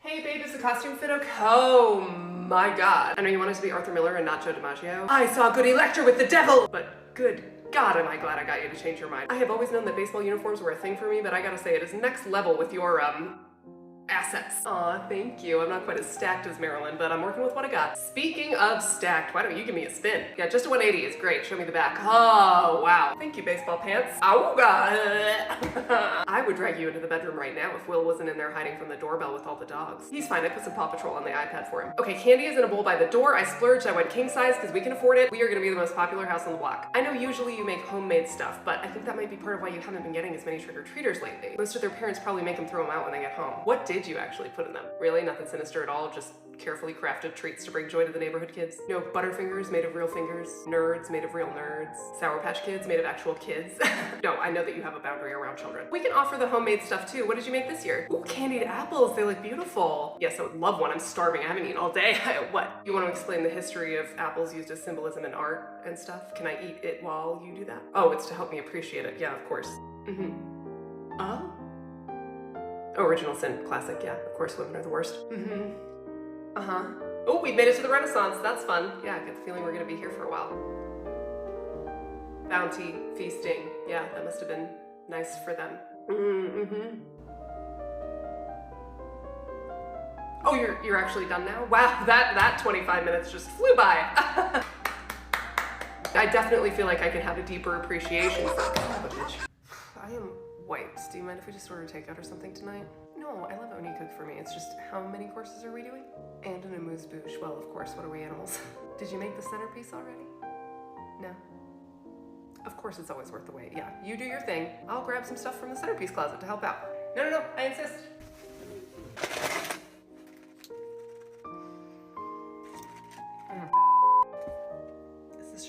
Hey babe, is the costume fit okay? Oh my god. I know you wanted to be Arthur Miller and not Joe DiMaggio. I saw Goody Lecter with the devil! But good God, am I glad I got you to change your mind. I have always known that baseball uniforms were a thing for me, but I gotta say, it is next level with your, assets. Aw, thank you. I'm not quite as stacked as Marilyn, but I'm working with what I got. Speaking of stacked, why don't you give me a spin? Yeah, just a 180 is great. Show me the back. Oh, wow. Thank you, baseball pants. Oh, God. I would drag you into the bedroom right now if Will wasn't in there hiding from the doorbell with all the dogs. He's fine. I put some Paw Patrol on the iPad for him. Okay, candy is in a bowl by the door. I splurged. I went king size because we can afford it. We are gonna be the most popular house on the block. I know usually you make homemade stuff, but I think that might be part of why you haven't been getting as many trick-or-treaters lately. Most of their parents probably make them throw them out when they get home. What did you actually put in them? Really? Nothing sinister at all? Just carefully crafted treats to bring joy to the neighborhood kids? No Butterfingers made of real fingers? Nerds made of real nerds? Sour Patch Kids made of actual kids? No, I know that you have a boundary around children. We can offer the homemade stuff too. What did you make this year? Ooh, candied apples. They look beautiful. Yes, I would love one. I'm starving. I haven't eaten all day. What? You want to explain the history of apples used as symbolism in art and stuff? Can I eat it while you do that? Oh, it's to help me appreciate it. Yeah, of course. Oh? Original sin, classic, yeah. Of course, women are the worst. Oh, we made it to the Renaissance. That's fun. Yeah, I get the feeling we're gonna be here for a while. Bounty, feasting. Yeah, that must have been nice for them. Oh, you're actually done now? Wow, that 25 minutes just flew by. I definitely feel like I could have a deeper appreciation for I am wiped. Do you mind if we just order takeout or something tonight? No, I love it when you cook for me. It's just, how many courses are we doing? And an amuse-bouche. Well, of course, what are we, animals? Did you make the centerpiece already? No. Of course it's always worth the wait. Yeah, you do your thing. I'll grab some stuff from the centerpiece closet to help out. No, I insist.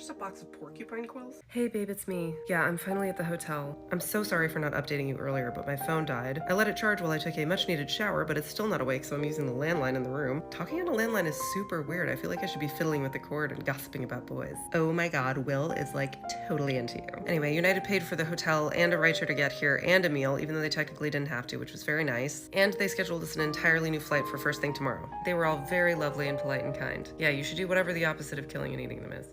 A box of porcupine quills? Hey babe, it's me. Yeah, I'm finally at the hotel. I'm so sorry for not updating you earlier, but my phone died. I let it charge while I took a much needed shower, but it's still not awake, so I'm using the landline in the room. Talking on a landline is super weird. I feel like I should be fiddling with the cord and gossiping about boys. Oh my god, Will is like totally into you. Anyway, United paid for the hotel and a rideshare to get here and a meal, even though they technically didn't have to, which was very nice. And they scheduled us an entirely new flight for first thing tomorrow. They were all very lovely and polite and kind. Yeah, you should do whatever the opposite of killing and eating them is.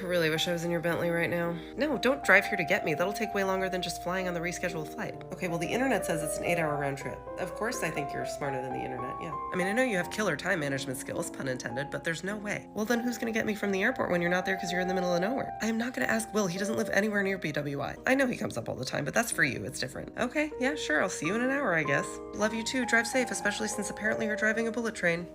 Really wish I was in your Bentley right now. No, don't drive here to get me. That'll take way longer than just flying on the rescheduled flight. Okay, well the internet says it's an 8-hour round trip. Of course I think you're smarter than the internet, yeah. I mean, I know you have killer time management skills, pun intended, but there's no way. Well then who's gonna get me from the airport when you're not there because you're in the middle of nowhere? I am not gonna ask Will. He doesn't live anywhere near BWI. I know he comes up all the time, but that's for you. It's different. Okay, yeah, sure. I'll see you in an hour, I guess. Love you too. Drive safe, especially since apparently you're driving a bullet train.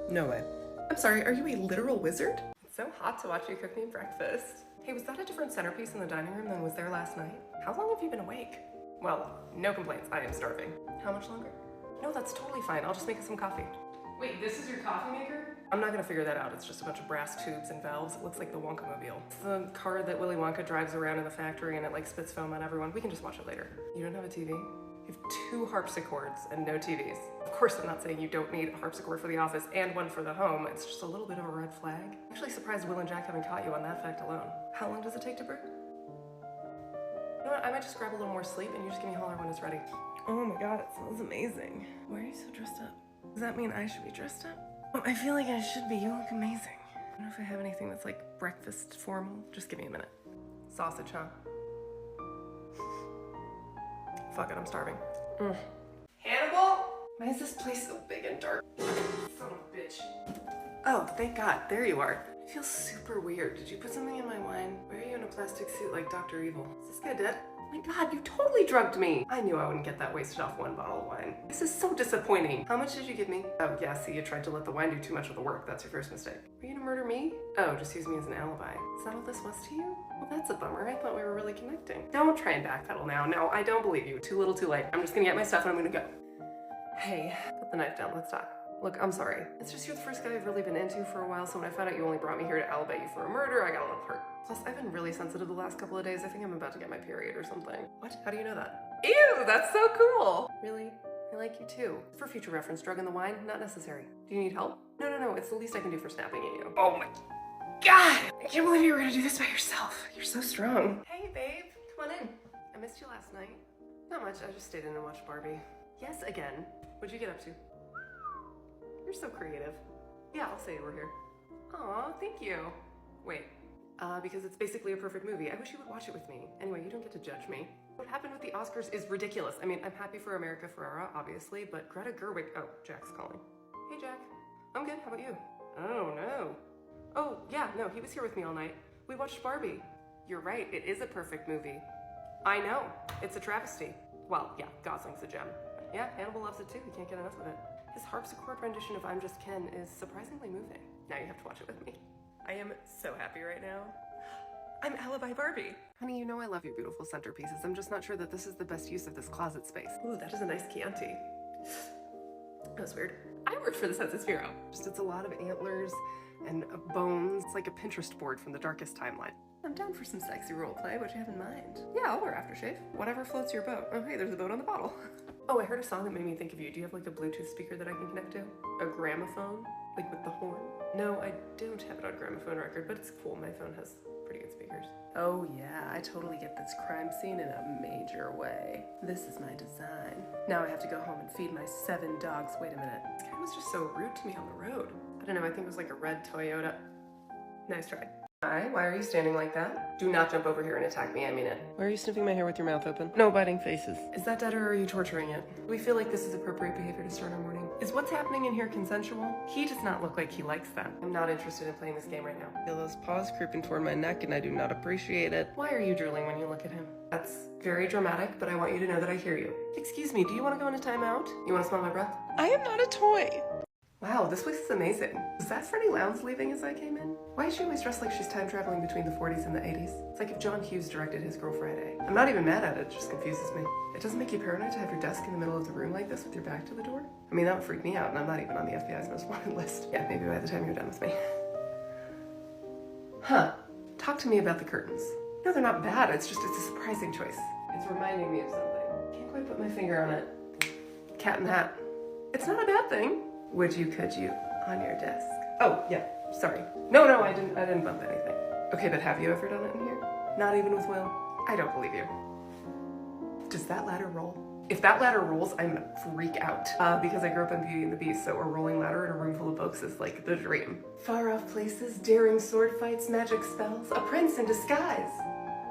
No way. I'm sorry, are you a literal wizard? So hot to watch you cook me breakfast. Hey, was that a different centerpiece in the dining room than was there last night? How long have you been awake? Well, no complaints. I am starving. How much longer? No, that's totally fine. I'll just make us some coffee. Wait, this is your coffee maker? I'm not gonna figure that out. It's just a bunch of brass tubes and valves. It looks like the Wonka-mobile. It's the car that Willy Wonka drives around in the factory and it like spits foam on everyone. We can just watch it later. You don't have a TV? You have 2 harpsichords and no TVs. Of course, I'm not saying you don't need a harpsichord for the office and one for the home. It's just a little bit of a red flag. I'm actually surprised Will and Jack haven't caught you on that fact alone. How long does it take to brew? You know what? I might just grab a little more sleep and you just give me a holler when it's ready. Oh my god, it smells amazing. Why are you so dressed up? Does that mean I should be dressed up? Oh, I feel like I should be. You look amazing. I don't know if I have anything that's like breakfast formal. Just give me a minute. Sausage, huh? Fuck it, I'm starving. Hannibal? Why is this place so big and dark? Son of a bitch. Oh, thank God, there you are. It feels super weird. Did you put something in my wine? Why are you in a plastic suit like Dr. Evil? Is this guy dead? Oh my God, you totally drugged me. I knew I wouldn't get that wasted off one bottle of wine. This is so disappointing. How much did you give me? Oh yeah, see, you tried to let the wine do too much of the work. That's your first mistake. Were you gonna murder me? Oh, just use me as an alibi. Is that all this was to you? Well, that's a bummer. I thought we were really connecting. Don't try and backpedal now. No, I don't believe you. Too little, too late. I'm just gonna get my stuff and I'm gonna go. Hey, put the knife down. Let's talk. Look, I'm sorry. It's just you're the first guy I've really been into for a while, so when I found out you only brought me here to alibi you for a murder, I got a little hurt. Plus, I've been really sensitive the last couple of days. I think I'm about to get my period or something. What? How do you know that? Ew, that's so cool! Really? I like you too. For future reference, drug in the wine, not necessary. Do you need help? No, it's the least I can do for snapping at you. Oh my God! I can't believe you were gonna do this by yourself. You're so strong. Hey babe, come on in. I missed you last night. Not much, I just stayed in and watched Barbie. Yes, again. What'd you get up to? You're so creative. Yeah, I'll say you were here. Aw, thank you. Wait. Because it's basically a perfect movie. I wish you would watch it with me. Anyway, you don't get to judge me. What happened with the Oscars is ridiculous. I mean, I'm happy for America Ferrera, obviously, but Greta Gerwig— oh, Jack's calling. Hey, Jack. I'm good, how about you? Oh, no. Oh, yeah, no, he was here with me all night. We watched Barbie. You're right, it is a perfect movie. I know, it's a travesty. Well, yeah, Gosling's a gem. Yeah, Hannibal loves it too, he can't get enough of it. His harpsichord rendition of I'm Just Ken is surprisingly moving. Now you have to watch it with me. I am so happy right now. I'm Alibi Barbie. Honey, you know I love your beautiful centerpieces. I'm just not sure that this is the best use of this closet space. Ooh, that is a nice Chianti. That was weird. I worked for the Census Bureau. Just it's a lot of antlers and bones. It's like a Pinterest board from the darkest timeline. I'm down for some sexy roleplay. What you have in mind? Yeah, I'll wear aftershave. Whatever floats your boat. Oh, hey, there's a boat on the bottle. Oh, I heard a song that made me think of you. Do you have like a Bluetooth speaker that I can connect to? A gramophone? Like with the horn? No, I don't have it on gramophone record, but it's cool. My phone has pretty good speakers. Oh yeah, I totally get this crime scene in a major way. This is my design. Now I have to go home and feed my 7 dogs. Wait a minute. This guy was just so rude to me on the road. I don't know, I think it was like a red Toyota. Nice try. Hi, why are you standing like that? Do not jump over here and attack me, I mean it. Why are you sniffing my hair with your mouth open? No biting faces. Is that dead or are you torturing it? We feel like this is appropriate behavior to start our morning. Is what's happening in here consensual? He does not look like he likes that. I'm not interested in playing this game right now. I feel those paws creeping toward my neck and I do not appreciate it. Why are you drooling when you look at him? That's very dramatic, but I want you to know that I hear you. Excuse me, do you want to go into timeout? You want to smell my breath? I am not a toy. Wow, this place is amazing. Is that Freddie Lounds leaving as I came in? Why is she always dressed like she's time traveling between the 40s and the 80s? It's like if John Hughes directed his Girl Friday. I'm not even mad at it, it just confuses me. It doesn't make you paranoid to have your desk in the middle of the room like this with your back to the door? I mean, that would freak me out, and I'm not even on the FBI's most wanted list. Yeah, maybe by the time you're done with me. Huh. Talk to me about the curtains. No, they're not bad, it's a surprising choice. It's reminding me of something. Can't quite put my finger on it. Cat in the Hat. It's not a bad thing. Would you, could you, on your desk? Oh, yeah, sorry. No, I didn't bump anything. Okay, but have you ever done it in here? Not even with Will? I don't believe you. Does that ladder roll? If that ladder rolls, I'm gonna freak out. Because I grew up on Beauty and the Beast, so a rolling ladder in a room full of books is like the dream. Far off places, daring sword fights, magic spells, a prince in disguise.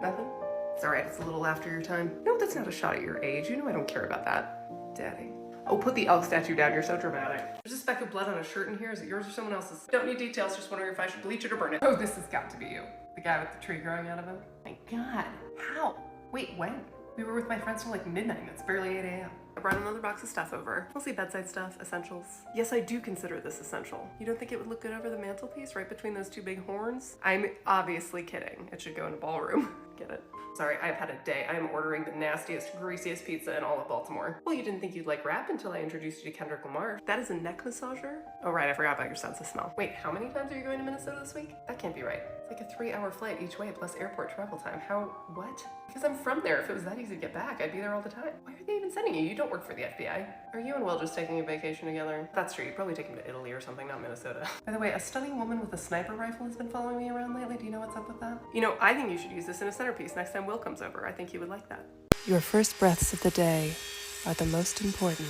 Nothing? It's alright, it's a little after your time. No, that's not a shot at your age. You know I don't care about that. Daddy. Oh, put the elk statue down, you're so dramatic. There's a speck of blood on a shirt in here. Is it yours or someone else's? Don't need details, just wondering if I should bleach it or burn it. Oh, this has got to be you. The guy with the tree growing out of him? My God, how? Wait, when? We were with my friends till like midnight and it's barely 8 a.m. I brought another box of stuff over. Mostly bedside stuff, essentials. Yes, I do consider this essential. You don't think it would look good over the mantelpiece right between those 2 big horns? I'm obviously kidding. It should go in a ballroom. Get it? Sorry, I've had a day. I'm ordering the nastiest, greasiest pizza in all of Baltimore. Well, you didn't think you'd like rap until I introduced you to Kendrick Lamar. That is a neck massager? Oh right, I forgot about your sense of smell. Wait, how many times are you going to Minnesota this week? That can't be right. It's like a 3-hour flight each way plus airport travel time. How, what? Because I'm from there. If it was that easy to get back, I'd be there all the time. Why are they even sending you? You don't work for the FBI. Are you and Will just taking a vacation together? That's true, you'd probably take him to Italy or something, not Minnesota. By the way, a stunning woman with a sniper rifle has been following me around lately. Do you know what's up with that? You know, I think you should use this in a centerpiece next time Will comes over. I think he would like that. Your first breaths of the day are the most important.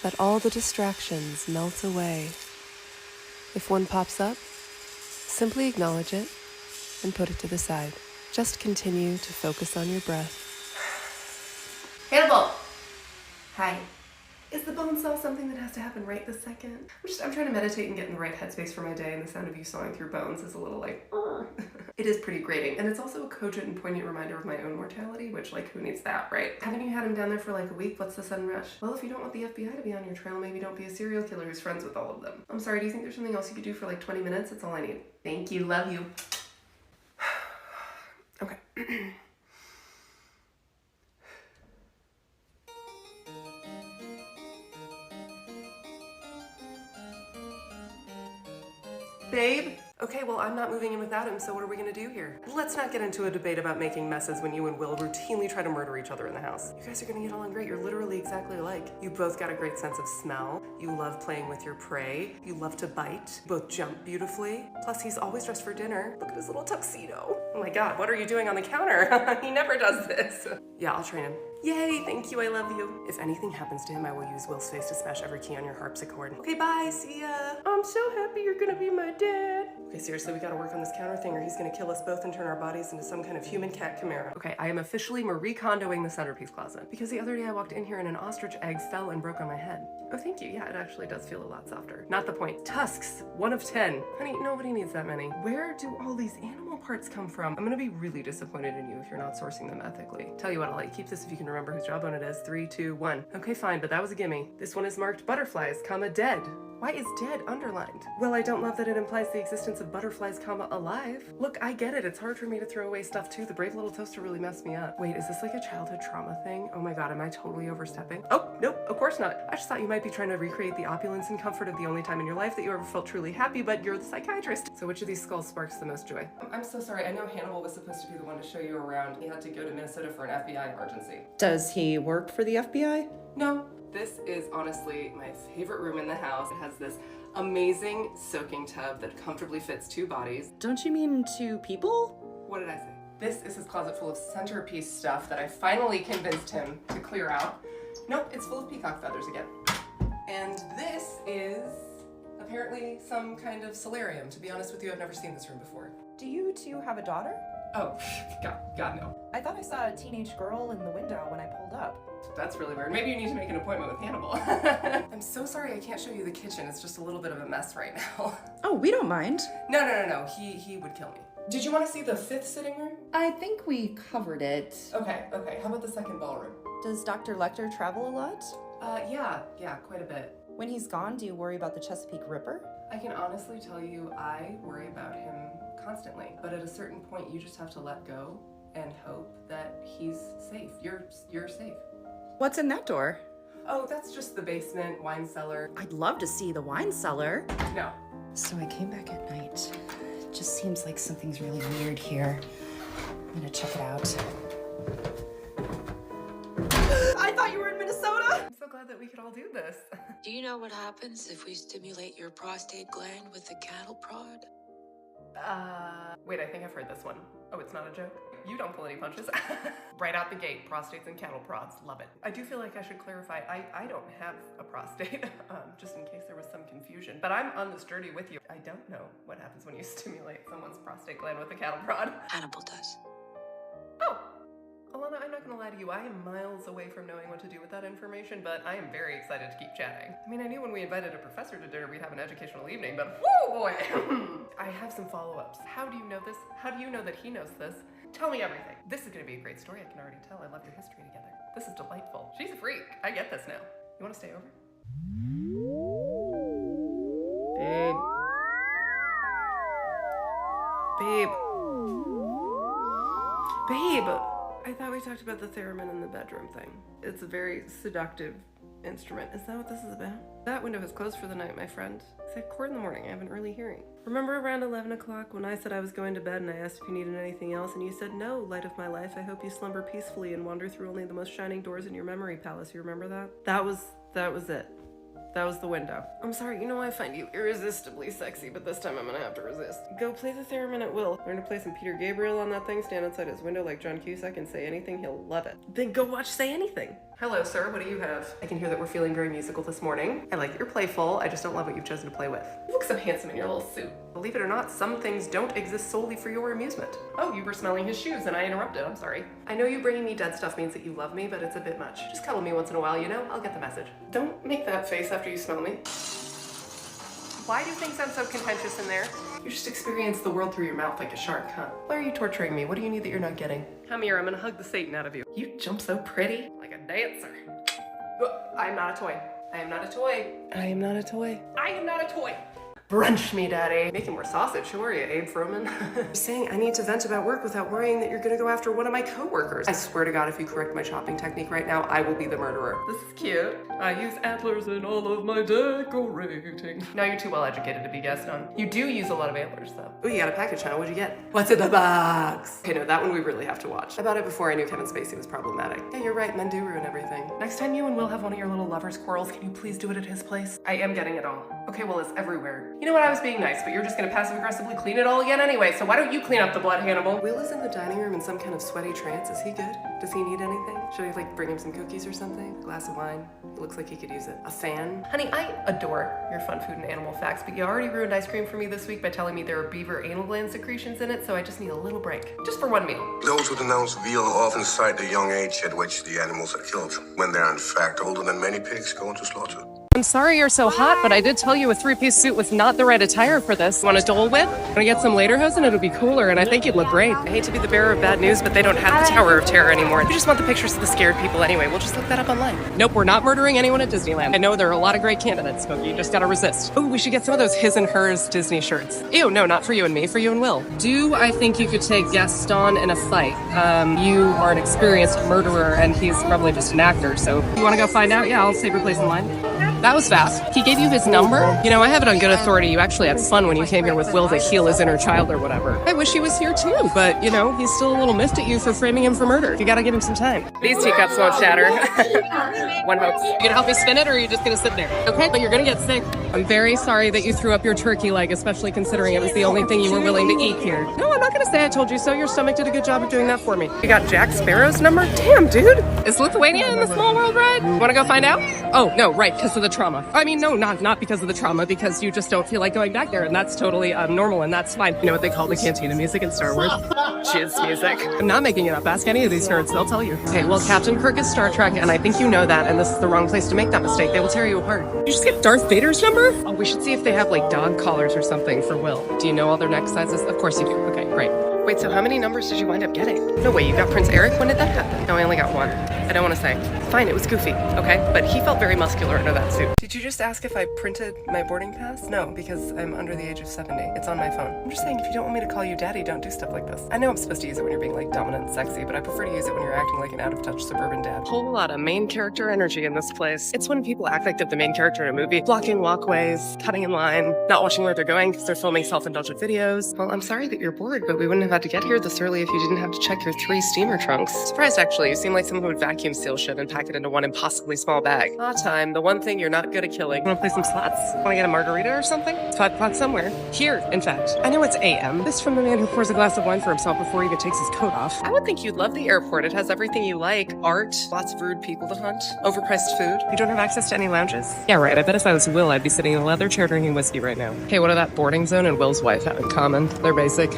Let all the distractions melt away. If one pops up, simply acknowledge it and put it to the side. Just continue to focus on your breath. Hannibal! Hi. Is the bone saw something that has to happen right this second? I'm trying to meditate and get in the right headspace for my day, and the sound of you sawing through bones is a little like, It is pretty grating, and it's also a cogent and poignant reminder of my own mortality, which, like, who needs that, right? Haven't you had him down there for like a week? What's the sudden rush? Well, if you don't want the FBI to be on your trail, maybe don't be a serial killer who's friends with all of them. I'm sorry, do you think there's something else you could do for like 20 minutes? That's all I need. Thank you, love you. Okay. Babe? Okay, well, I'm not moving in without him, so what are we gonna do here? Let's not get into a debate about making messes when you and Will routinely try to murder each other in the house. You guys are gonna get along great. You're literally exactly alike. You both got a great sense of smell. You love playing with your prey. You love to bite. You both jump beautifully. Plus, he's always dressed for dinner. Look at his little tuxedo. Oh my God, what are you doing on the counter? He never does this. Yeah, I'll train him. Yay, thank you, I love you. If anything happens to him, I will use Will's face to smash every key on your harpsichord. Okay, bye, see ya. I'm so happy you're gonna be my dad. Okay, seriously, we gotta work on this counter thing or he's gonna kill us both and turn our bodies into some kind of human cat chimera. Okay, I am officially Marie Kondoing the centerpiece closet. Because the other day I walked in here and an ostrich egg fell and broke on my head. Oh, thank you. Yeah, it actually does feel a lot softer. Not the point. Tusks, 1 of 10. Honey, nobody needs that many. Where do all these animal parts come from? I'm gonna be really disappointed in you if you're not sourcing them ethically. Tell you what, I'll let you keep this if you can remember whose jawbone it is. 3, 2, 1. Okay, fine, but that was a gimme. This one is marked butterflies, comma, dead. Why is dead underlined? Well, I don't love that it implies the existence of butterflies, comma, alive. Look, I get it. It's hard for me to throw away stuff too. The brave little toaster really messed me up. Wait, is this like a childhood trauma thing? Oh my God, am I totally overstepping? Oh, nope, of course not. I just thought you might be trying to recreate the opulence and comfort of the only time in your life that you ever felt truly happy, but you're the psychiatrist. So which of these skulls sparks the most joy? I'm so sorry. I know Hannibal was supposed to be the one to show you around. He had to go to Minnesota for an FBI emergency. Does he work for the FBI? No. This is honestly my favorite room in the house. It has this amazing soaking tub that comfortably fits 2 bodies. Don't you mean 2 people? What did I say? This is his closet full of centerpiece stuff that I finally convinced him to clear out. Nope, it's full of peacock feathers again. And this is apparently some kind of solarium. To be honest with you, I've never seen this room before. Do you two have a daughter? Oh, God no. I thought I saw a teenage girl in the window when I pulled up. That's really weird. Maybe you need to make an appointment with Hannibal. I'm so sorry I can't show you the kitchen. It's just a little bit of a mess right now. Oh, we don't mind. No. He would kill me. Did you want to see the 5th sitting room? I think we covered it. Okay. How about the 2nd ballroom? Does Dr. Lecter travel a lot? Yeah, quite a bit. When he's gone, do you worry about the Chesapeake Ripper? I can honestly tell you I worry about him constantly. But at a certain point, you just have to let go and hope that he's safe. You're safe. What's in that door? Oh, that's just the basement, wine cellar. I'd love to see the wine cellar. No. So I came back at night. It just seems like something's really weird here. I'm gonna check it out. I thought you were in Minnesota! I'm so glad that we could all do this. Do you know what happens if we stimulate your prostate gland with a cattle prod? Wait, I think I've heard this one. Oh, it's not a joke? You don't pull any punches. Right out the gate, prostates and cattle prods. Love it. I do feel like I should clarify, I don't have a prostate, just in case there was some confusion. But I'm on this journey with you. I don't know what happens when you stimulate someone's prostate gland with a cattle prod. Hannibal does. Oh! Alana, I'm not gonna lie to you, I am miles away from knowing what to do with that information, but I am very excited to keep chatting. I mean, I knew when we invited a professor to dinner we'd have an educational evening, but whoo boy! I have some follow-ups. How do you know this? How do you know that he knows this? Tell me everything. This is gonna be a great story, I can already tell. I love your history together. This is delightful. She's a freak. I get this now. You wanna stay over? Babe, I thought we talked about the theremin in the bedroom thing. It's a very seductive instrument. Is that what this is about? That window is closed for the night, my friend. It's at court in the morning. I have an early hearing. Remember around 11 o'clock when I said I was going to bed and I asked if you needed anything else and you said, no, light of my life, I hope you slumber peacefully and wander through only the most shining doors in your memory palace. You remember that? That was it. That was the window. I'm sorry, you know I find you irresistibly sexy, but this time I'm gonna have to resist. Go play the theremin at will. Learn to play some Peter Gabriel on that thing, stand outside his window like John Cusack and say anything, he'll love it. Then go watch Say Anything. Hello, sir, what do you have? I can hear that we're feeling very musical this morning. I like that you're playful, I just don't love what you've chosen to play with. You look so handsome in your little suit. Believe it or not, some things don't exist solely for your amusement. Oh, you were smelling his shoes and I interrupted, I'm sorry. I know you bringing me dead stuff means that you love me, but it's a bit much. Just cuddle me once in a while, you know? I'll get the message. Don't make that face after you smell me. Why do things sound so contentious in there? You just experience the world through your mouth like a shark, huh? Why are you torturing me? What do you need that you're not getting? Come here, I'm gonna hug the Satan out of you. You jump so pretty, like a dancer. I'm not a toy. I am not a toy. I am not a toy. I am not a toy. Brunch me, daddy. Making more sausage. Who are you, Abe Froman? You're saying I need to vent about work without worrying that you're gonna go after one of my coworkers. I swear to God, if you correct my chopping technique right now, I will be the murderer. This is cute. I use antlers in all of my decorating. Now you're too well educated to be guessed on. You do use a lot of antlers, though. Oh, you got a package, huh? What'd you get? What's in the box? Okay, no, that one we really have to watch. I bought it before I knew Kevin Spacey was problematic. Yeah, you're right. Men do ruin everything. Next time you and Will have one of your little lovers' quarrels, can you please do it at his place? I am getting it all. Okay, well, it's everywhere. You know what? I was being nice, but you're just gonna passive-aggressively clean it all again anyway, so why don't you clean up the blood, Hannibal? Will is in the dining room in some kind of sweaty trance. Is he good? Does he need anything? Should I, like, bring him some cookies or something? A glass of wine? It looks like he could use it. A fan? Honey, I adore your fun food and animal facts, but you already ruined ice cream for me this week by telling me there are beaver anal gland secretions in it, so I just need a little break. Just for one meal. Those who denounce veal often cite the young age at which the animals are killed, when they are in fact older than many pigs going to slaughter. I'm sorry you're so hot, but I did tell you a three-piece suit was not the right attire for this. Want a Dole Whip? Wanna get some lederhosen? It'll be cooler, and I think you'd look great. I hate to be the bearer of bad news, but they don't have the Tower of Terror anymore. You just want the pictures of the scared people anyway. We'll just look that up online. Nope, we're not murdering anyone at Disneyland. I know there are a lot of great candidates, Smokey. You just gotta resist. Oh, we should get some of those his and hers Disney shirts. Ew, no, not for you and me, for you and Will. Do I think you could take Gaston in a fight? You are an experienced murderer, and he's probably just an actor, so you wanna go find out? Yeah, I'll save your place in line. That was fast. He gave you his number? You know, I have it on good authority. You actually had fun when you came here with Will to heal his inner child or whatever. I wish he was here too, but you know, he's still a little miffed at you for framing him for murder. You gotta give him some time. These teacups won't shatter. One hopes. You gonna help me spin it or are you just gonna sit there? Okay, but you're gonna get sick. I'm very sorry that you threw up your turkey leg, especially considering it was the only thing you were willing to eat here. No, I'm not gonna say I told you so. Your stomach did a good job of doing that for me. You got Jack Sparrow's number? Damn, dude. Is Lithuania in the small world ride? Wanna go find out? Oh, no, right, because of the trauma. I mean, no, not because of the trauma, because you just don't feel like going back there, and that's totally normal, and that's fine. You know what they call the cantina music in Star Wars? Jizz music. I'm not making it up. Ask any of these nerds, they'll tell you. Okay, well, Captain Kirk is Star Trek, and I think you know that, and this is the wrong place to make that mistake. They will tear you apart. You just get Darth Vader's number? Oh, we should see if they have, like, dog collars or something for Will. Do you know all their neck sizes? Of course you do. Okay, great. Wait, so how many numbers did you wind up getting? No way, you got Prince Eric? When did that happen? No, I only got one. I don't want to say. Fine, it was Goofy, okay? But he felt very muscular under that suit. Did you just ask if I printed my boarding pass? No, because I'm under the age of 70. It's on my phone. I'm just saying, if you don't want me to call you daddy, don't do stuff like this. I know I'm supposed to use it when you're being, like, dominant and sexy, but I prefer to use it when you're acting like an out-of-touch suburban dad. Whole lot of main character energy in this place. It's when people act like they're the main character in a movie. Blocking walkways, cutting in line, not watching where they're going because they're filming self-indulgent videos. Well, I'm sorry that you're bored, but we wouldn't have had to get here this early if you didn't have to check your 3 steamer trunks. Surprised, actually. You seem like someone who would vacuum seal shit and pack it into one impossibly small bag. Time, the one thing you're not good at killing. Wanna play some slots? Wanna get a margarita or something? It's 5 o'clock somewhere. Here, in fact. I know it's AM. This from the man who pours a glass of wine for himself before he even takes his coat off. I would think you'd love the airport. It has everything you like. Art, lots of rude people to hunt, overpriced food. You don't have access to any lounges? Yeah, right. I bet if I was Will, I'd be sitting in a leather chair drinking whiskey right now. Hey, what do that boarding zone and Will's wife have in common? They're basic.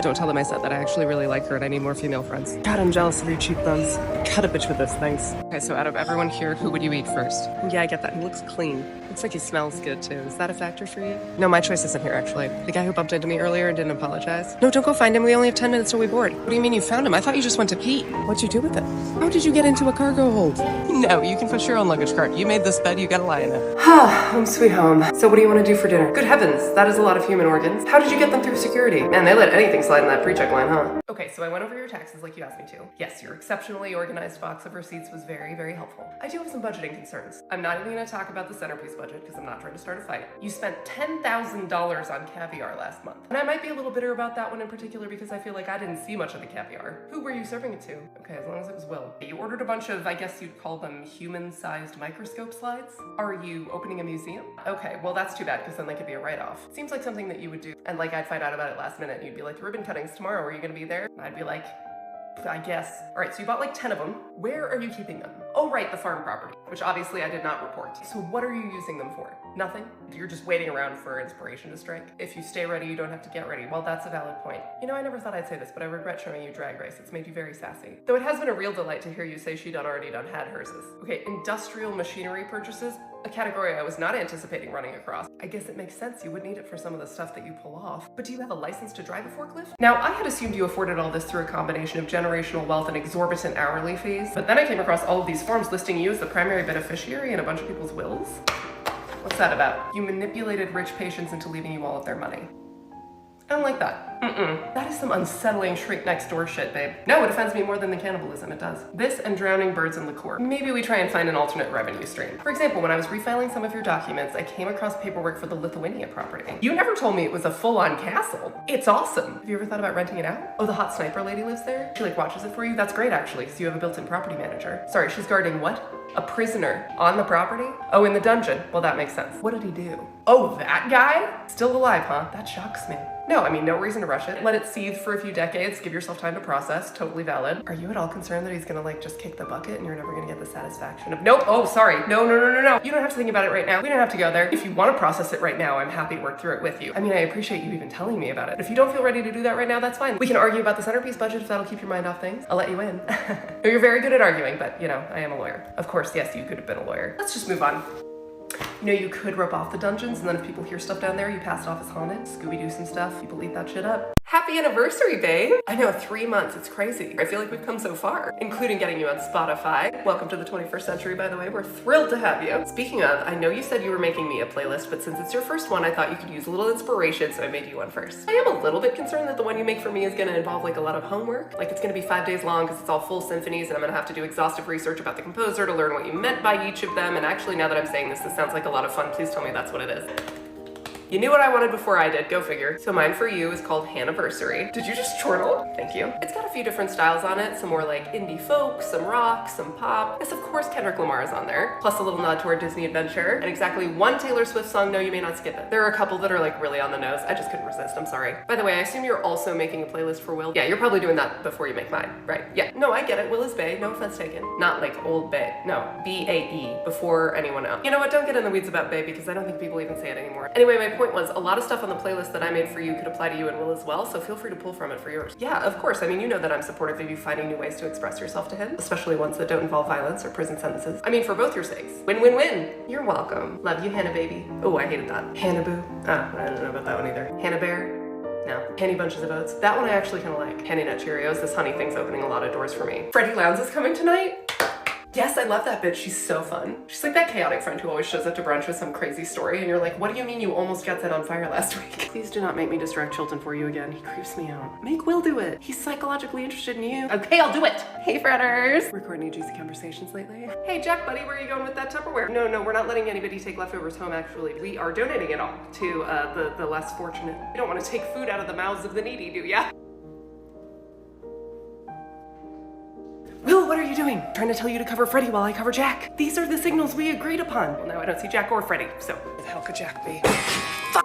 Don't tell them I said that. I actually really like her and I need more female friends. God, I'm jealous of your cheekbones. Cut a bitch with those things. Okay, so out of everyone here, who would you eat first? Yeah, I get that. He looks clean. Looks like he smells good too. Is that a factor for you? No, my choice isn't here actually. The guy who bumped into me earlier and didn't apologize. No, don't go find him. We only have 10 minutes till we board. What do you mean you found him? I thought you just went to pee. What'd you do with it? How did you get into a cargo hold? No, you can push your own luggage cart. You made this bed, you gotta lie in it. Home sweet home. So what do you want to do for dinner? Good heavens, that is a lot of human organs. How did you get them through security? Man, they let anything slide in that pre-check line, huh? Okay, so I went over your taxes like you asked me to. Yes, your exceptionally organized box of receipts was very, very helpful. I do have some budgeting concerns. I'm not even gonna talk about the centerpiece budget because I'm not trying to start a fight. You spent $10,000 on caviar last month. And I might be a little bitter about that one in particular because I feel like I didn't see much of the caviar. Who were you serving it to? Okay, as long as it was Will. You ordered a bunch of, I guess you'd call them human-sized microscope slides? Are you opening a museum? Okay, well that's too bad because then they could be a write-off. Seems like something that you would do. And like I'd find out about it last minute and you'd be like, the ribbon cutting's tomorrow, are you gonna be there? And I'd be like, I guess. All right, so you bought like 10 of them. Where are you keeping them? Oh, right, the farm property, which obviously I did not report. So what are you using them for? Nothing? You're just waiting around for inspiration to strike? If you stay ready, you don't have to get ready. Well, that's a valid point. You know, I never thought I'd say this, but I regret showing you Drag Race. It's made you very sassy. Though it has been a real delight to hear you say she'd already had herses. Okay, industrial machinery purchases, a category I was not anticipating running across. I guess it makes sense you would need it for some of the stuff that you pull off. But do you have a license to drive a forklift? Now, I had assumed you afforded all this through a combination of generational wealth and exorbitant hourly fees, but then I came across all of these forms listing you as the primary beneficiary in a bunch of people's wills. What's that about? You manipulated rich patients into leaving you all of their money. I don't like that. That is some unsettling shrink next door shit, babe. No, it offends me more than the cannibalism, it does. This and drowning birds in liqueur. Maybe we try and find an alternate revenue stream. For example, when I was refiling some of your documents, I came across paperwork for the Lithuania property. You never told me it was a full-on castle. It's awesome. Have you ever thought about renting it out? Oh, the hot sniper lady lives there? She like watches it for you? That's great, actually, so you have a built-in property manager. Sorry, she's guarding what? A prisoner on the property? Oh, in the dungeon. Well, that makes sense. What did he do? Oh, that guy? Still alive, huh? That shocks me. No, I mean, no reason to rush it. Let it seethe for a few decades, give yourself time to process, totally valid. Are you at all concerned that he's gonna like just kick the bucket and you're never gonna get the satisfaction of, nope, oh, sorry, no. You don't have to think about it right now. We don't have to go there. If you wanna process it right now, I'm happy to work through it with you. I mean, I appreciate you even telling me about it. If you don't feel ready to do that right now, that's fine. We can argue about the centerpiece budget if that'll keep your mind off things. I'll let you in. No, you're very good at arguing, but you know, I am a lawyer. Of course, yes, you could have been a lawyer. Let's just move on. You know, you could rope off the dungeons, and then if people hear stuff down there, you pass it off as haunted, Scooby-Doo some stuff, people eat that shit up. Happy anniversary, babe! I know, 3 months, it's crazy. I feel like we've come so far, including getting you on Spotify. Welcome to the 21st century, by the way, we're thrilled to have you. Speaking of, I know you said you were making me a playlist, but since it's your first one, I thought you could use a little inspiration, so I made you one first. I am a little bit concerned that the one you make for me is gonna involve like a lot of homework. Like it's gonna be 5 days long, because it's all full symphonies, and I'm gonna have to do exhaustive research about the composer to learn what you meant by each of them, and actually, now that I'm saying this sounds like a lot of fun. Please tell me that's what it is. You knew what I wanted before I did, go figure. So mine for you is called Hanniversary. Did you just chortle? Thank you. It's got a few different styles on it, some more like indie folk, some rock, some pop. Yes, of course Kendrick Lamar is on there, plus a little nod to our Disney adventure, and exactly one Taylor Swift song, no, you may not skip it. There are a couple that are like really on the nose. I just couldn't resist, I'm sorry. By the way, I assume you're also making a playlist for Will? Yeah, you're probably doing that before you make mine, right? Yeah, no, I get it, Will is bae, no offense taken. Not like old bae, no, B-A-E, before anyone else. You know what, don't get in the weeds about bae because I don't think people even say it anymore. Anyway, my point was, a lot of stuff on the playlist that I made for you could apply to you and Will as well, so feel free to pull from it for yours. Yeah, of course. I mean, you know that I'm supportive of you finding new ways to express yourself to him, especially ones that don't involve violence or prison sentences. I mean, for both your sakes. Win-win-win. You're welcome. Love you, Hannah baby. Oh, I hated that. Hannah boo. Ah, I don't know about that one either. Hannah bear. No. Henny bunches of oats. That one I actually kind of like. Henny nut Cheerios. This honey thing's opening a lot of doors for me. Freddie Lowndes is coming tonight. Yes, I love that bitch. She's so fun. She's like that chaotic friend who always shows up to brunch with some crazy story and you're like, what do you mean you almost got set on fire last week? Please do not make me distract Chilton for you again. He creeps me out. Make Will do it. He's psychologically interested in you. Okay, I'll do it. Hey, fretters. Recording any juicy conversations lately? Hey, Jack, buddy, where are you going with that Tupperware? No, we're not letting anybody take leftovers home, actually. We are donating it all to the less fortunate. You don't want to take food out of the mouths of the needy, do ya? Will, what are you doing? Trying to tell you to cover Freddy while I cover Jack. These are the signals we agreed upon. Well, now I don't see Jack or Freddy, so where the hell could Jack be?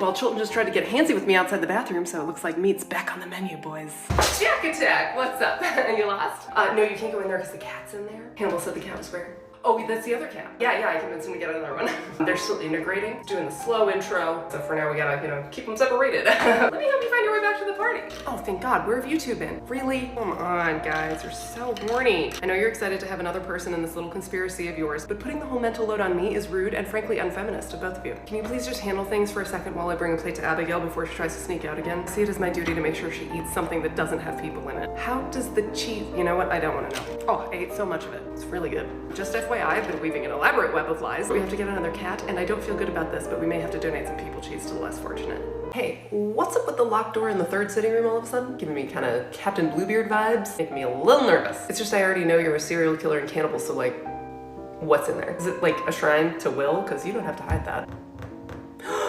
Well, Chilton just tried to get handsy with me outside the bathroom, so it looks like meat's back on the menu, boys. Jack attack, what's up? You lost? No, you can't go in there because the cat's in there. Hannibal said the cat was where? Oh, that's the other cat. Yeah, I convinced him to get another one. They're still integrating, doing the slow intro. So for now, we gotta, keep them separated. Let me help you find your way back to the party. Oh, thank God, where have you two been? Really? Come on, guys, you're so horny. I know you're excited to have another person in this little conspiracy of yours, but putting the whole mental load on me is rude and frankly unfeminist of both of you. Can you please just handle things for a second while I bring a plate to Abigail before she tries to sneak out again? See it as my duty to make sure she eats something that doesn't have people in it. How does the cheese, you know what? I don't wanna know. Oh, I ate so much of it. It's really good. Just FYI, I've been weaving an elaborate web of lies. We have to get another cat, and I don't feel good about this, but we may have to donate some people cheese to the less fortunate. Hey, what's up with the locked door in the third sitting room all of a sudden? Giving me kind of Captain Bluebeard vibes, making me a little nervous. It's just I already know you're a serial killer and cannibal, so like, what's in there? Is it like a shrine to Will? Because you don't have to hide that.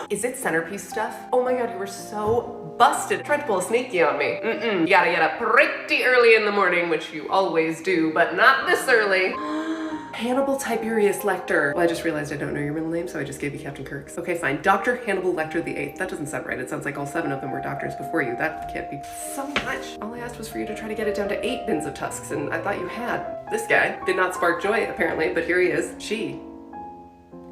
Is it centerpiece stuff? Oh my God, you were so busted. Tried to pull a sneaky on me. You gotta get up pretty early in the morning, which you always do, but not this early. Hannibal Tiberius Lecter. Well, I just realized I don't know your middle name, so I just gave you Captain Kirk's. Okay, fine. Dr. Hannibal Lecter the 8th. That doesn't sound right. It sounds like all 7 of them were doctors before you. That can't be so much. All I asked was for you to try to get it down to 8 bins of tusks, and I thought you had. This guy did not spark joy, apparently, but here he is. She.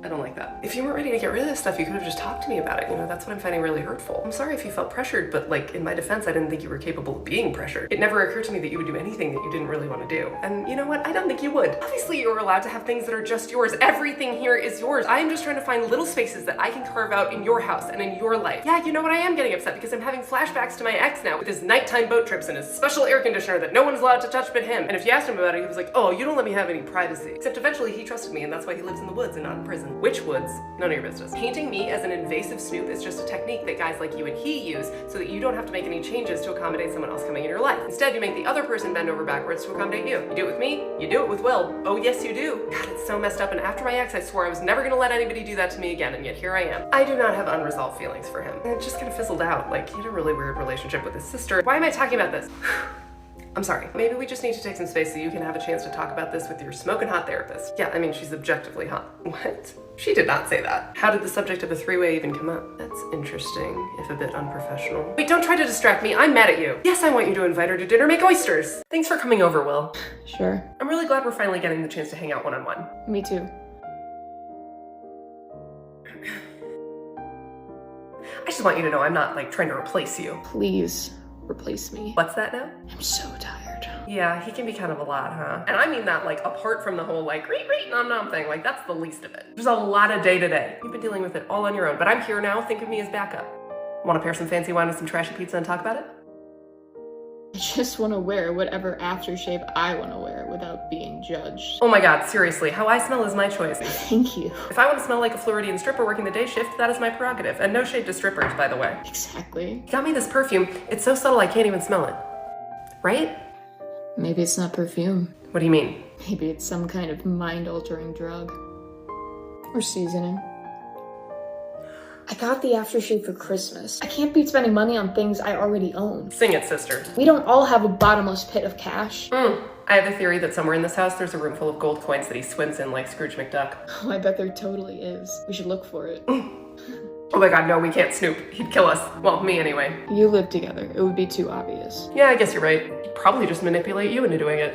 I don't like that. If you weren't ready to get rid of this stuff, you could have just talked to me about it. You know, that's what I'm finding really hurtful. I'm sorry if you felt pressured, but like, in my defense, I didn't think you were capable of being pressured. It never occurred to me that you would do anything that you didn't really want to do. And you know what? I don't think you would. Obviously, you're allowed to have things that are just yours. Everything here is yours. I am just trying to find little spaces that I can carve out in your house and in your life. Yeah, you know what? I am getting upset because I'm having flashbacks to my ex now with his nighttime boat trips and his special air conditioner that no one's allowed to touch but him. And if you asked him about it, he was like, oh, you don't let me have any privacy. Except eventually he trusted me, and that's why he lives in the woods and not in prison. Which woods? None of your business. Painting me as an invasive snoop is just a technique that guys like you and he use so that you don't have to make any changes to accommodate someone else coming in your life. Instead, you make the other person bend over backwards to accommodate you. You do it with me, you do it with Will. Oh yes, you do. God, it's so messed up, and after my ex, I swore I was never gonna let anybody do that to me again, and yet here I am. I do not have unresolved feelings for him. It just kind of fizzled out. Like, he had a really weird relationship with his sister. Why am I talking about this? I'm sorry. Maybe we just need to take some space so you can have a chance to talk about this with your smoking hot therapist. Yeah, I mean, she's objectively hot. What? She did not say that. How did the subject of the three-way even come up? That's interesting, if a bit unprofessional. Wait, don't try to distract me. I'm mad at you. Yes, I want you to invite her to dinner. Make oysters. Thanks for coming over, Will. Sure. I'm really glad we're finally getting the chance to hang out one-on-one. Me too. I just want you to know I'm not, like, trying to replace you. Please replace me. What's that now? I'm so tired. Yeah, he can be kind of a lot, huh? And I mean that, like, apart from the whole, like, reet, nom nom thing. Like, that's the least of it. There's a lot of day-to-day. You've been dealing with it all on your own, but I'm here now. Think of me as backup. Want to pair some fancy wine with some trashy pizza and talk about it? I just want to wear whatever aftershave I want to wear without being judged. Oh my god, seriously, how I smell is my choice. Thank you. If I want to smell like a Floridian stripper working the day shift, that is my prerogative. And no shade to strippers, by the way. Exactly. You got me this perfume. It's so subtle I can't even smell it. Right? Maybe it's not perfume. What do you mean? Maybe it's some kind of mind-altering drug. Or seasoning. I got the aftershave for Christmas. I can't beat spending money on things I already own. Sing it, sister. We don't all have a bottomless pit of cash. I have a theory that somewhere in this house there's a room full of gold coins that he swims in like Scrooge McDuck. Oh, I bet there totally is. We should look for it. Oh my god, no, we can't snoop. He'd kill us. Well, me anyway. You live together. It would be too obvious. Yeah, I guess you're right. He'd probably just manipulate you into doing it.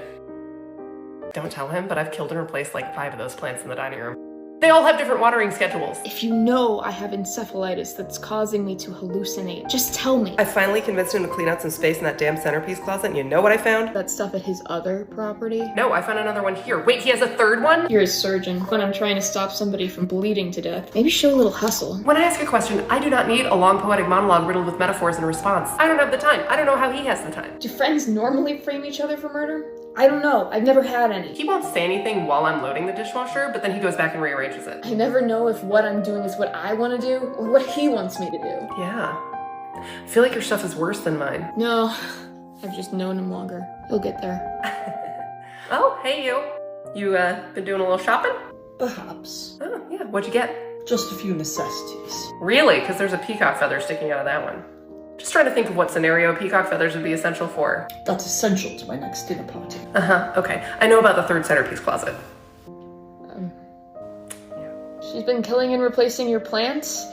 Don't tell him, but I've killed and replaced like 5 of those plants in the dining room. They all have different watering schedules. If you know I have encephalitis that's causing me to hallucinate, just tell me. I finally convinced him to clean out some space in that damn centerpiece closet, and you know what I found? That stuff at his other property? No, I found another one here. Wait, he has a third one? You're a surgeon. When I'm trying to stop somebody from bleeding to death, maybe show a little hustle. When I ask a question, I do not need a long poetic monologue riddled with metaphors in response. I don't have the time. I don't know how he has the time. Do friends normally frame each other for murder? I don't know. I've never had any. He won't say anything while I'm loading the dishwasher, but then he goes back and rearranges it. I never know if what I'm doing is what I want to do or what he wants me to do. Yeah. I feel like your stuff is worse than mine. No, I've just known him longer. He'll get there. Oh, hey you. You, been doing a little shopping? Perhaps. Oh, yeah. What'd you get? Just a few necessities. Really? Because there's a peacock feather sticking out of that one. Just trying to think of what scenario peacock feathers would be essential for. That's essential to my next dinner party. Uh-huh, okay. I know about the third centerpiece closet. She's been killing and replacing your plants?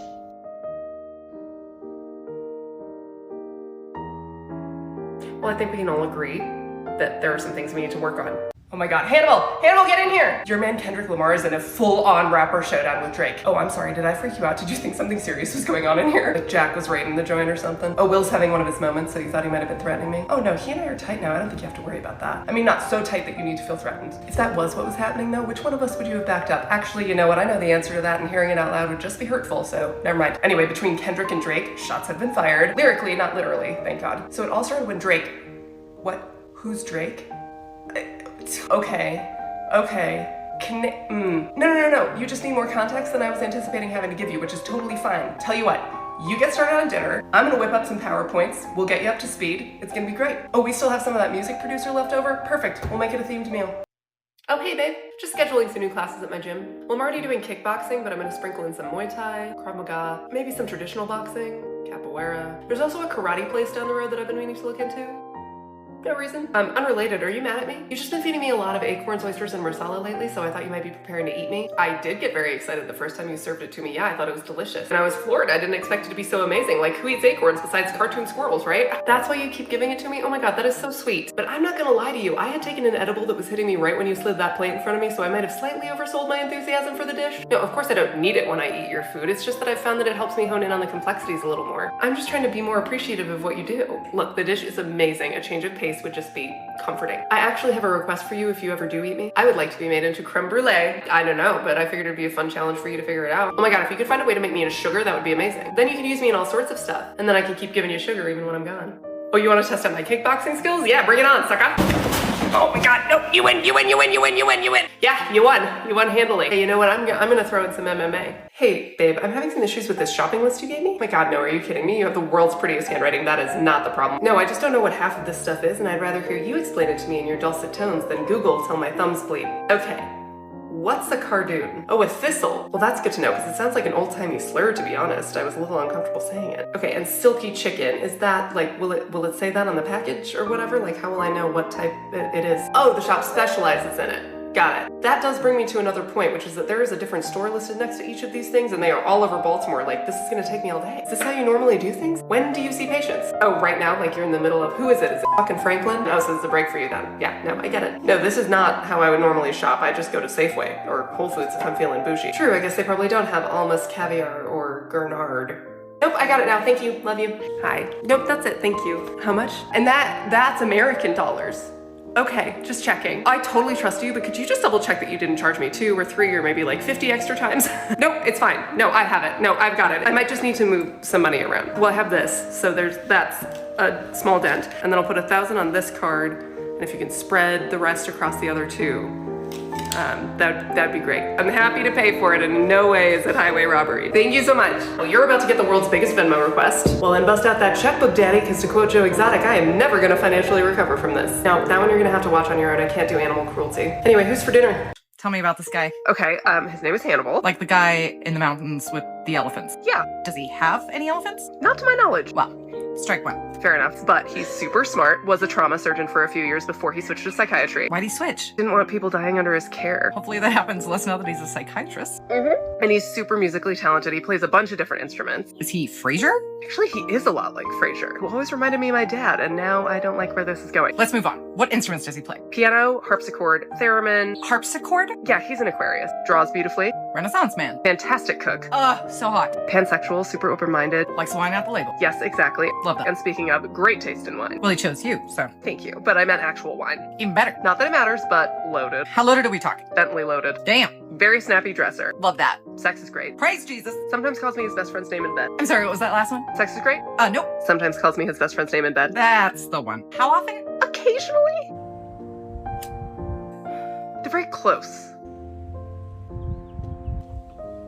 Well, I think we can all agree that there are some things we need to work on. Oh my god, Hannibal! Hannibal, get in here! Your man Kendrick Lamar is in a full-on rapper showdown with Drake. Oh, I'm sorry, did I freak you out? Did you think something serious was going on in here? Like Jack was raiding the joint or something? Oh, Will's having one of his moments, so you thought he might have been threatening me? Oh no, he and I are tight now. I don't think you have to worry about that. I mean, not so tight that you need to feel threatened. If that was what was happening though, which one of us would you have backed up? Actually, you know what? I know the answer to that, and hearing it out loud would just be hurtful, so never mind. Anyway, between Kendrick and Drake, shots have been fired. Lyrically, not literally, thank God. So it all started when Drake... What? Who's Drake? Okay. No. You just need more context than I was anticipating having to give you, which is totally fine. Tell you what, you get started on dinner. I'm gonna whip up some PowerPoints. We'll get you up to speed. It's gonna be great. Oh, we still have some of that music producer left over? Perfect. We'll make it a themed meal. Oh, hey babe. Just scheduling some new classes at my gym. Well, I'm already doing kickboxing, but I'm gonna sprinkle in some Muay Thai, Krav Maga, maybe some traditional boxing, capoeira. There's also a karate place down the road that I've been meaning to look into. No reason. Unrelated, are you mad at me? You've just been feeding me a lot of acorns, oysters, and marsala lately, so I thought you might be preparing to eat me. I did get very excited the first time you served it to me. Yeah, I thought it was delicious. And I was floored. I didn't expect it to be so amazing. Like, who eats acorns besides cartoon squirrels, right? That's why you keep giving it to me? Oh my god, that is so sweet. But I'm not gonna lie to you. I had taken an edible that was hitting me right when you slid that plate in front of me, so I might have slightly oversold my enthusiasm for the dish. No, of course I don't need it when I eat your food. It's just that I've found that it helps me hone in on the complexities a little more. I'm just trying to be more appreciative of what you do. Look, the dish is amazing. A change of pace would just be comforting. I actually have a request for you if you ever do eat me. I would like to be made into creme brulee. I don't know, but I figured it'd be a fun challenge for you to figure it out. Oh my god, if you could find a way to make me into sugar, that would be amazing. Then you can use me in all sorts of stuff, and then I can keep giving you sugar even when I'm gone. Oh, you want to test out my kickboxing skills? Yeah, bring it on, sucker. Oh my god, no, you win. Yeah, you won. You won handily. Hey, you know what? I'm gonna throw in some MMA. Hey, babe, I'm having some issues with this shopping list you gave me. Oh my god, no, are you kidding me? You have the world's prettiest handwriting. That is not the problem. No, I just don't know what half of this stuff is, and I'd rather hear you explain it to me in your dulcet tones than Google till my thumbs bleed. Okay. What's a cardoon? Oh, a thistle. Well, that's good to know because it sounds like an old-timey slur, to be honest. I was a little uncomfortable saying it. Okay, and silky chicken, is that like, will it say that on the package or whatever? Like, how will I know what type it is? Oh, the shop specializes in it. Got it. That does bring me to another point, which is that there is a different store listed next to each of these things, and they are all over Baltimore. Like, this is gonna take me all day. Is this how you normally do things? When do you see patients? Oh, right now, like you're in the middle of, who is it? Is it fucking Franklin? Oh, so this is a break for you then. Yeah, no, I get it. No, this is not how I would normally shop. I just go to Safeway or Whole Foods if I'm feeling bougie. True, I guess they probably don't have almas caviar or Gurnard. Nope, I got it now. Thank you. Love you. Hi. Nope, that's it. Thank you. How much? And that's American dollars. Okay, just checking. I totally trust you, but could you just double check that you didn't charge me 2 or 3 or maybe like 50 extra times? Nope, it's fine. No, I have it. No, I've got it. I might just need to move some money around. Well, I have this, so that's a small dent. And then I'll put 1,000 on this card, and if you can spread the rest across the other 2, that'd be great. I'm happy to pay for it, and in no way is it highway robbery. Thank you so much. Well, you're about to get the world's biggest Venmo request. Well, then bust out that checkbook, daddy, because to quote Joe Exotic, I am never gonna financially recover from this. Now, that one you're gonna have to watch on your own. I can't do animal cruelty. Anyway, who's for dinner? Tell me about this guy. Okay, his name is Hannibal. Like the guy in the mountains with the elephants. Yeah. Does he have any elephants? Not to my knowledge. Well, strike one. Fair enough, but he's super smart, was a trauma surgeon for a few years before he switched to psychiatry. Why'd he switch? Didn't want people dying under his care. Hopefully that happens less now that he's a psychiatrist. And he's super musically talented. He plays a bunch of different instruments. Is he Frasier? Actually, he is a lot like Frasier, who always reminded me of my dad, and now I don't like where this is going. Let's move on. What instruments does he play? Piano, harpsichord, theremin. Harpsichord? Yeah, he's an Aquarius. Draws beautifully. Renaissance man. Fantastic cook. So hot. Pansexual, super open-minded. Likes wine at the label. Yes, exactly. Love that. And speaking of, great taste in wine. Well, he chose you, so. Thank you, but I meant actual wine. Even better. Not that it matters, but loaded. How loaded are we talking? Bentley loaded. Damn. Very snappy dresser. Love that. Sex is great. Praise Jesus. Sometimes calls me his best friend's name in bed. I'm sorry, what was that last one? Sex is great. Nope. Sometimes calls me his best friend's name in bed. That's the one. How often? Occasionally. They're very close.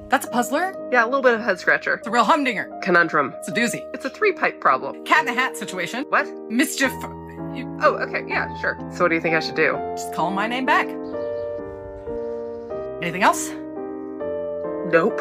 That's a puzzler? Yeah, a little bit of head scratcher. It's a real humdinger. Conundrum. It's a doozy. It's a 3-pipe problem. Cat in the hat situation. What? Mischief. Oh, okay, yeah, sure. So what do you think I should do? Just call my name back. Anything else? Nope.